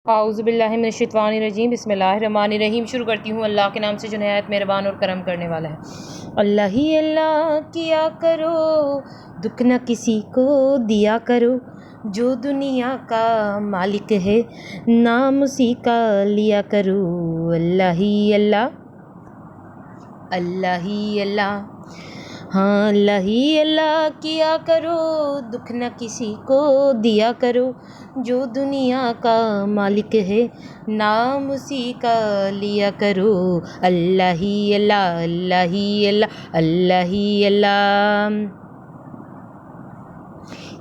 औज़ुबिल्लाहिमिनश्शैतानिर्रजीम बिस्मिल्लाहिर्रहमानिर्रहीम। शुरू करती हूँ अल्लाह के नाम से जो नहायत मेहरबान और करम करने वाला है। अल्लाह ही अल्लाह किया करो, दुख न किसी को दिया करो। जो दुनिया का मालिक है नाम उसी का लिया करो। अल्लाह ही अल्लाह, अल्लाह ही अल्लाह, हाँ अल्लाह ही अल्लाह किया करो, दुख न किसी को दिया करो। जो दुनिया का मालिक है नाम उसी का लिया करो। अल्लाह ही अल्लाह, अल्लाह ही अल्लाह, अल्लाह ही अल्लाह।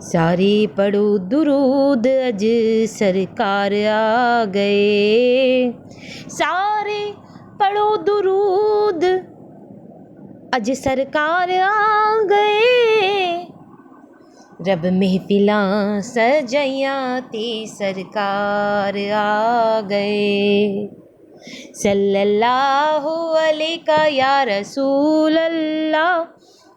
सारे पढ़ो दुरूद अज सरकार आ गए। सारे पढ़ो दुरूद अज सरकार आ गए। रब महफिलां सजाइयां ते सरकार आ गए। सल्लल्लाहु अलैका या रसूल अल्लाह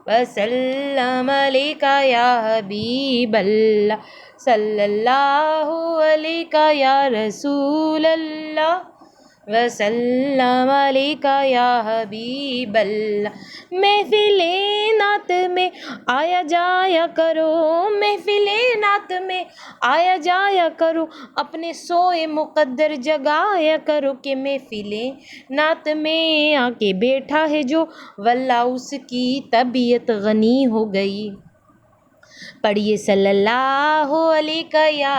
वसल्लम अलैका या हबीब अल्लाह। सल्लल्लाहु अलैका या रसूल अल्लाह वसल्लम अलैका या हबीब अल्लाह। महफिले नात में आया जाया करो, महफिले नात में आया जाया करो। अपने सोए मुकद्दर जगाया करो कि महफिले नात में आके बैठा है जो वल्लाह उसकी तबीयत गनी हो गई। पढ़िए सल्लल्लाहु अलैका या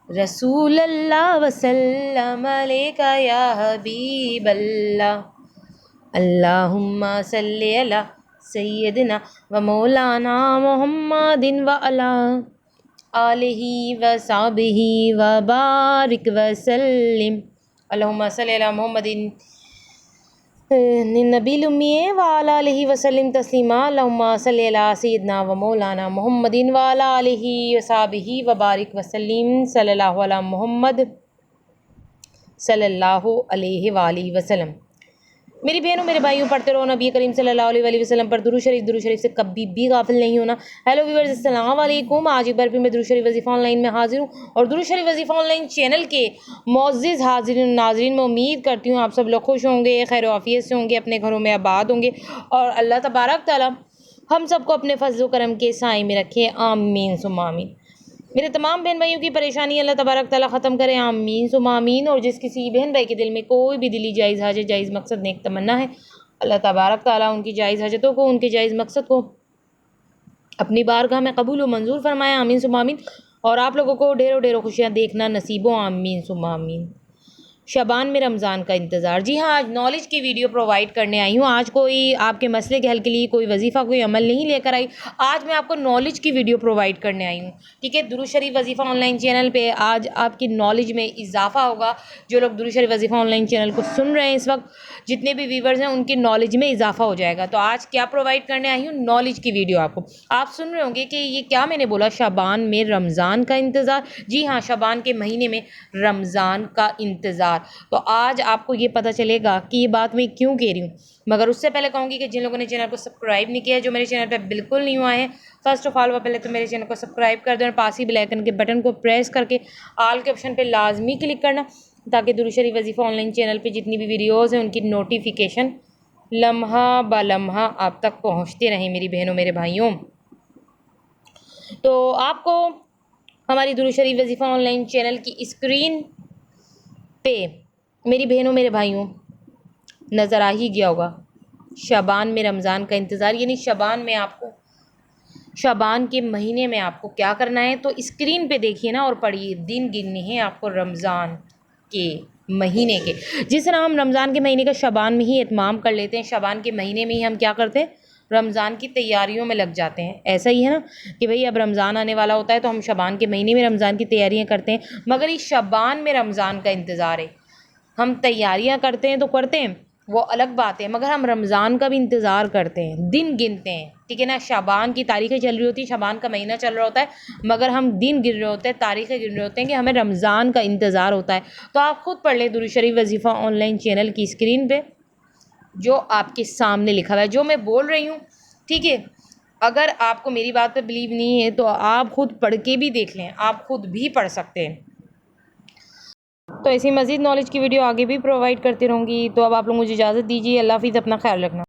रसूल अल्लाह वसल्लम अलैका या हबीब अल्लाह। अल्लाहुम्मा सल्ली अला सय्यदना व मौलाना मुहम्मदिन व अला आलिही व साहबिही व बारिक व सल्लिम। अल्लाहुम्मा सल्ली अला मुहम्मदिन नबील उम्मी व अला आलिही व सल्लिम तस्लीमा। अल्लाहुम्मा सल्ली अला सय्यदना व मौलाना मुहम्मदिन व अला आलिही व साहबिही व बारिक व सल्लिम। सल्लल्लाहु अला मुहम्मद सल्लल्लाहु अलैहि व आलिहि वसल्लम। मेरी बहनों मेरे भाइयों, पढ़ते रहो नबी करीम सल्लल्लाहु अलैहि वसल्लम पर दुरूद शरीफ से कभी भी गाफिल नहीं होना। हेलो व्यूअर्स, अस्सलाम वालेकुम। आज एक बार फिर मैं दुरूद शरीफ वजीफ़ा ऑनलाइन में हाजिर हूँ और दुरूद शरीफ वजीफ़ा ऑनलाइन चैनल के मोअज़्ज़िज़ हाज़िरीन नाज़रीन में उम्मीद करती हूँ आप सब लोग खुश होंगे, खैर आफियत से होंगे, अपने घरों में आबाद होंगे और अल्लाह तबारक तआला हम सबको अपने फज़्ल व करम के साए में रखे। आमीन सुम्मा आमीन। मेरे तमाम बहन भाइयों की परेशानी अल्लाह तबारक तआला ख़त्म करे। आमीन सुम्मा आमीन। और जिस किसी बहन भाई के दिल में कोई भी दिली जायज़ हाजत, जायज़ मकसद, नेक तमन्ना है, अल्लाह तबारक तआला उनकी जायज़ हाजतों को, उनके जायज़ मकसद को अपनी बारगाह में कबूल व मंजूर फरमाए। आमीन सुम्मा आमीन। और आप लोगों को ढेरों ढेरों खुशियाँ देखना नसीबों। आमीन सुम्मा आमीन। शबान में रमज़ान का इंतज़ार। जी हाँ, आज नॉलेज की वीडियो प्रोवाइड करने आई हूँ। आज कोई आपके मसले के हल के लिए कोई वजीफ़ा, कोई अमल नहीं लेकर आई। आज मैं आपको नॉलेज की वीडियो प्रोवाइड करने आई हूँ। ठीक है, दुरूद शरीफ वजीफ़ा ऑनलाइन चैनल पे आज आपकी नॉलेज में इजाफा होगा। जो लोग दुरूद शरीफ वजीफ़ा ऑनलाइन चैनल को सुन रहे हैं इस वक्त, जितने भी व्यूवर्स हैं उनकी नॉलेज में इजाफा हो जाएगा। तो आज क्या प्रोवाइड करने आई हूँ, नॉलेज की वीडियो। आपको आप सुन रहे होंगे कि ये क्या मैंने बोला, शबान में रमज़ान का इंतज़ार। जी हाँ, शबान के महीने में रमज़ान का इंतज़ार। तो आज आपको ये पता चलेगा कि ये बात मैं क्यों कह रही हूँ। मगर उससे पहले कहूँगी कि जिन लोगों ने चैनल को सब्सक्राइब नहीं किया है, जो मेरे चैनल पे बिल्कुल न्यू आए हैं, फर्स्ट ऑफ ऑल वो पहले तो मेरे चैनल को सब्सक्राइब कर दें और पास ही बेल आइकन के बटन को प्रेस करके ऑल के ऑप्शन पे लाजमी क्लिक करना, ताकि दुरूद शरीफ वजीफ़ा ऑनलाइन चैनल पे जितनी भी वीडियोज़ हैं उनकी नोटिफिकेशन लम्हा ब लम्हा आप तक पहुँचते रहें मेरी बहनों मेरे भाइयों। तो आपको हमारी दुरूद शरीफ वजीफ़ा ऑनलाइन चैनल की स्क्रीन पे मेरी बहनों मेरे भाइयों नज़र आ ही गया होगा, शबान में रमज़ान का इंतज़ार। यानी शबान में आपको, शबान के महीने में आपको क्या करना है, तो स्क्रीन पे देखिए ना और पढ़िए। दिन गिनने हैं आपको रमज़ान के महीने के। जिस तरह हम रमज़ान के महीने का शबान में ही इत्माम कर लेते हैं, शबान के महीने में ही हम क्या करते हैं, रमज़ान की तैयारियों में लग जाते हैं। ऐसा ही है ना कि भाई अब रमज़ान आने वाला होता है तो हम शबान के महीने में रमज़ान की तैयारियां करते हैं। मगर इस शबान में रमज़ान का इंतज़ार है। हम तैयारियां करते हैं तो करते हैं, वो अलग बात है, मगर हम रमज़ान का भी इंतज़ार करते हैं, दिन गिनते हैं। ठीक है ना, शबान की तारीखें चल रही होती हैं, शबान का महीना चल रहा होता है, मगर हम दिन गिन रहे होते हैं, तारीखें गिन रहे होते हैं कि हमें रमज़ान का इंतज़ार होता है। तो आप खुद पढ़ लें दुरूद शरीफ वजीफ़ा ऑनलाइन चैनल की स्क्रीन पे जो आपके सामने लिखा हुआ है, जो मैं बोल रही हूँ। ठीक है, अगर आपको मेरी बात पर बिलीव नहीं है तो आप खुद पढ़ के भी देख लें, आप खुद भी पढ़ सकते हैं। तो ऐसी मज़ीद नॉलेज की वीडियो आगे भी प्रोवाइड करती रहूँगी। तो अब आप लोग मुझे इजाज़त दीजिए। अल्लाह हाफ़िज़, अपना ख्याल रखना।